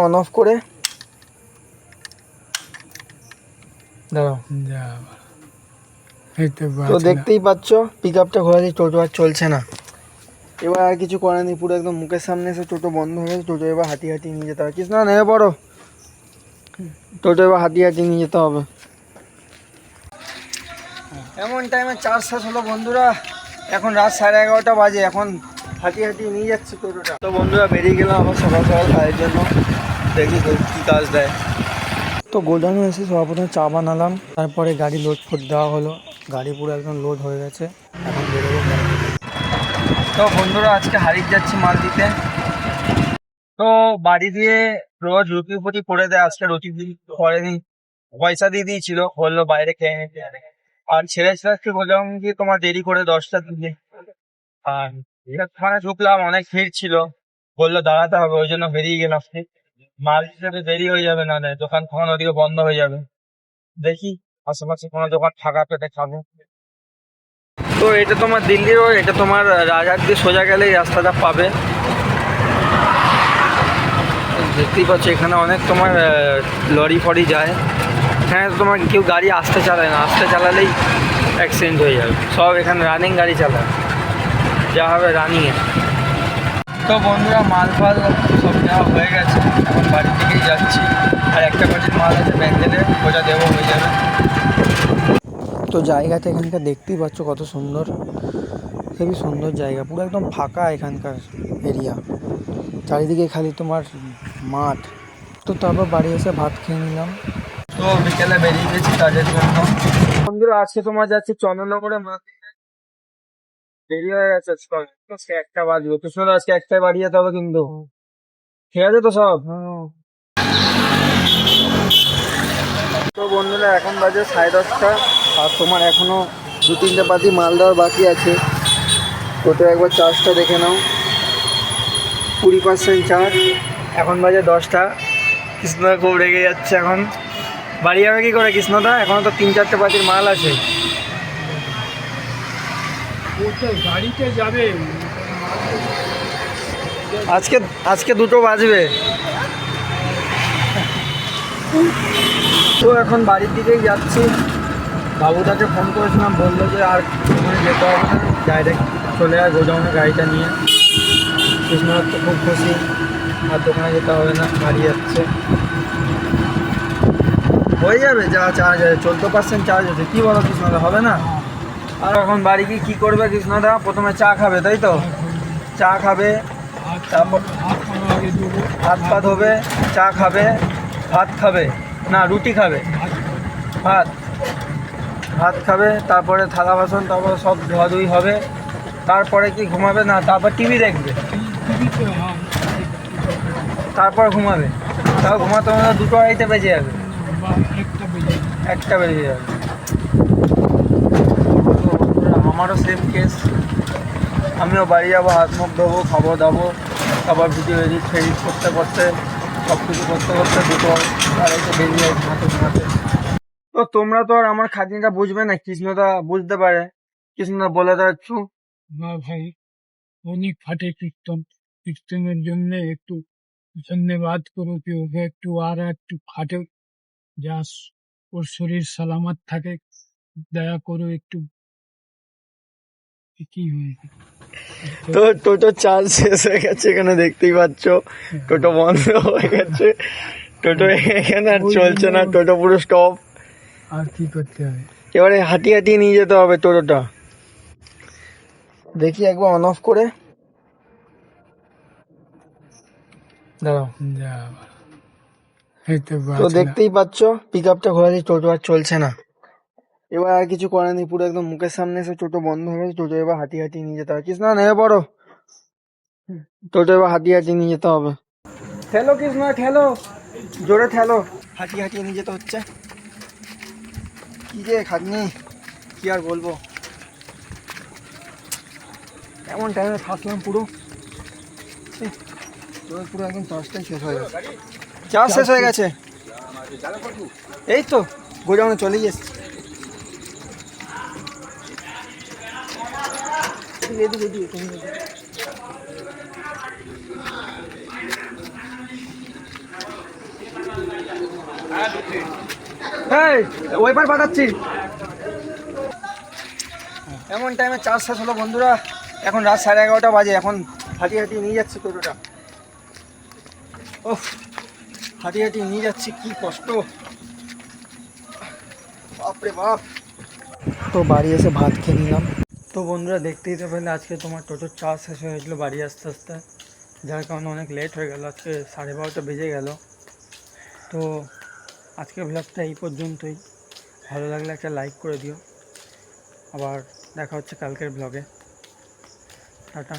On of করে দাঁড়াও। তো দেখতেই পাচ্ছ পিক আপটা ঘোরাচ্ছি, টোটো আর চলছে না। এবার আর কিছু করার নেই, পুরো একদম মুখের সামনে এসে টোটো বন্ধ হয়ে গেছে। টোটো এবার হাঁটিয়ে হাঁটিয়ে নিয়ে যেতে হবে। কৃষ্ণ নেমে পড়ো, টোটো এবার হাঁটিয়ে হাঁটিয়ে নিয়ে যেতে হবে। এমন টাইমে চার্জ শেষ হলো বন্ধুরা, এখন রাত 11:30 বাজে। এখন হাঁটিয়ে হাঁটিয়ে নিয়ে যাচ্ছি টোটোটা। তো বন্ধুরা বেরিয়ে গেলাম আবার সকাল সকাল খাওয়ার জন্য, দেখি কী কাজ দেয়। তো গোডাউনে এসে সর্বপ্রথম চা বানালাম, তারপরে গাড়ি লোড ফোড দেওয়া হলো। গাড়ি পুরো একদম লোড হয়ে গেছে, এখন বেরোবো। তো বন্ধুরা আজকে হারিয়ে যাচ্ছি মাল দিতে। তো বাড়ি দিয়ে রোজ রুটি ফুটি করে দেয়, আজকে রুটি করেনি, পয়সা দিয়ে দিয়েছিল, বললো বাইরে খেয়ে নিতে। আর ছেড়ে ছেড়ে বললাম কি তোমার দেরি করে 10টার দিকে। আর এখানে ঢুকলাম, অনেক ভিড় ছিল, বললো দাঁড়াতে হবে, ওই জন্য বেরিয়ে গেলাম। মাল হিসেবে দেরি হয়ে যাবে, না দোকান ফোকান ওদিকে বন্ধ হয়ে যাবে। দেখি আশেপাশে কোনো দোকান ফাঁকা পেতে খাবো। তো এটা তোমার দিল্লি রোড, এটা তোমার রাজার দিয়ে সোজা গেলে এই রাস্তাটা পাবে। দেখতেই পাচ্ছ এখানে অনেক তোমার লরি ফরি যায়। এখানে তোমার কেউ গাড়ি আসতে চালায় না, আসতে চালালেই অ্যাক্সিডেন্ট হয়ে যাবে। সব এখানে রানিং গাড়ি চালায়, যা হবে রানিংয়ে। তো বন্ধুরা মাল ফাল সব নেওয়া হয়ে গেছে, এখন বাড়ির দিকেই যাচ্ছি। আর একটা পার্টির মাল আছে ব্যাঙ্গেলে, ওটা দেবো, হয়ে যাবে। তো জায়গাটা এখানকার দেখতেই পাচ্ছ কত সুন্দর, খুবই সুন্দর জায়গা, পুরো একদম ফাঁকা এখানকার এরিয়া, চারিদিকে খালি তোমার মাঠ। তো তারপর বাড়ি এসে ভাত খেয়ে নিলাম। তো বিকেলে বেরিয়ে গেছি কাজের জন্য। বন্ধুরা আজকে তোমার যাচ্ছি চন্দননগরে, দেরি হয়ে গেছে, 1টা বাজবে। তো শোনো আজকে 1টায় বাড়ি যেতে হবে কিন্তু, ঠিক আছে তো সব? তো বন্ধুরা এখন বাজে 10:30, আর তোমার এখনো 2-3টে পাতি মাল দেওয়ার বাকি আছে। টোটো একবার চার্জটা দেখে নাও, 20% চার্জ। এখন বাজে 10টা। কৃষ্ণদা খুব রেগে যাচ্ছে, এখন বাড়ি যাবে কি করে কৃষ্ণদা? এখনো তো 3-4টে পাতির মাল আছে। গাড়িতে যাবে, আজকে 2টো বাজবে। তো এখন বাড়ির দিকেই যাচ্ছি। বাবুদাকে ফোন করেছিলাম, বললো যে আর ওখানে যেতে হবে না, ডাইরেক্ট চলে যায় গোডাউনে গাড়িটা নিয়ে। কৃষ্ণনাথ তো খুব খুশি, আর দোকানে যেতে হবে না, বাড়ি যাচ্ছে। হয়ে যাবে যা চার্জ আছে, 14% চার্জ আছে। কী বলো কৃষ্ণদা, হবে না? আর এখন বাড়ি গিয়ে কী করবে কৃষ্ণদা? প্রথমে চা খাবে, তাই তো? চা খাবে, তারপর হাত পা ধোবে, চা খাবে, ভাত খাবে, না রুটি খাবে, ভাত খাবে, তারপরে থালা বাসন, তারপরে সব ধোয়াধুয়ি হবে, তারপরে কি ঘুমাবে? না, তারপর টিভি দেখবে, তারপর ঘুমাবে। তাও ঘুমাতে ঘুমাতে 2-2:30 বেজে যাবে, 1টা বেজে যাবে। আমারও সেম কেস, আমিও বাড়ি যাবো, হাত মুখ ধোবো, খাবো দাবো, আবার ভিডিও এডিট ফেডিট করতে করতে, সব কিছু করতে করতে 2-2:30 বেরিয়ে যায় ঘুমাতে। তো তোমরা তো আর আমার খাটনিটা বুঝবে না, কৃষ্ণদা বুঝতে পারে। কৃষ্ণদা বলে দাও একটু। না ভাই, অনেক ফাটে কীর্তন, কীর্তনের জন্য একটু ধন্যবাদ করো, কি ওকে একটু আর একটু ফাটে, যা ওর শরীর সালামত থাকে, দয়া করো একটু। কি হয়েছে? তো টোটো চার্জ শেষ হয়ে গেছে, এখানে দেখতেই পাচ্ছ টোটো বন্ধ হয়ে গেছে। টোটো এখানে আর চলছে না, টোটো পুরো স্টপ। আর কি করতে হবে? এবারে হাঁটিয়ে হাঁটিয়ে নিয়ে যেতে হবে টোটোটা। দেখি একবার অন অফ করে দাঁড়াও। তো দেখতেই পাচ্ছ পিক আপটা ঘোরাচ্ছি, টোটো আর চলছে না। এবার আর কিছু করার নেই, পুরো একদম মুখের সামনে এসে টোটো বন্ধ হয়ে গেছে। টোটো এবার হাঁটিয়ে হাঁটিয়ে নিয়ে যেতে হবে। কৃষ্ণ নেমে পড়ো, টোটো এবার হাঁটিয়ে হাঁটিয়ে নিয়ে যেতে হবে। ঠেলো কৃষ্ণ, ঠেলো, জোরে ঠেলো। হাঁটিয়ে হাঁটিয়ে নিয়ে যেতে হচ্ছে, কি যে খাটনি, কি আর বলবো। এমন টাইমে ফাঁসলাম পুরো, পুরো একদম চার্জটাই শেষ হয়ে গেছে। চার্জ শেষ হয়ে গেছে, এই তো গোডাউনে চলেই এসছি। এই ওই পার পাঠাচ্ছি। এমন টাইমে চার্জ শেষ হলো বন্ধুরা, এখন রাত 11:30 বাজে, এখন হাঁটিয়ে হাঁটিয়ে নিয়ে যাচ্ছি টোটোটা। ওহ, হাঁটিয়ে হাঁটিয়ে নিয়ে যাচ্ছি, কি কষ্ট, বাপরে বাপ। তো বাড়ি এসে ভাত খেয়ে নিলাম। তো বন্ধুরা দেখতেই তো পেলে আজকে তোমার টোটোর চার্জ শেষ হয়ে গেছিলো বাড়ি আসতে আসতে, যার কারণে অনেক লেট হয়ে গেল, আজকে 12:30 বেজে গেল। তো আজকের ব্লগটা এই পর্যন্তই। ভালো লাগলে একটা লাইক করে দিও। আবার দেখা হচ্ছে কালকের ব্লগে। টাটা।